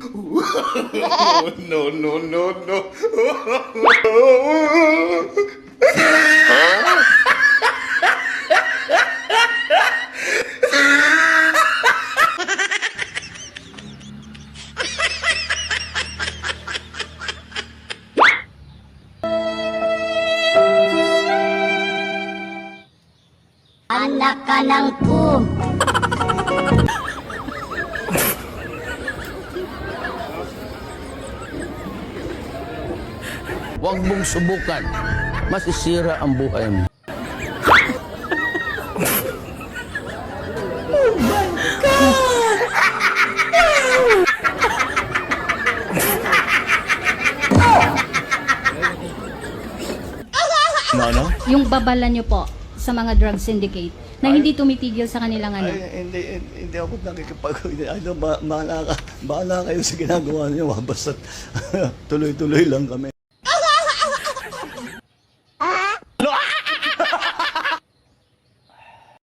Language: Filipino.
No, no, no, no. Anak ka ng po. Huwag mong subukan. Masisira ang buhay mo. Ano? Yung babala nyo po sa mga drug syndicate na hindi tumitigil sa kanilang ano. Ay, hindi ako nakikipag... Bahala kayo sa ginagawa niyo. Basta tuloy-tuloy lang kami.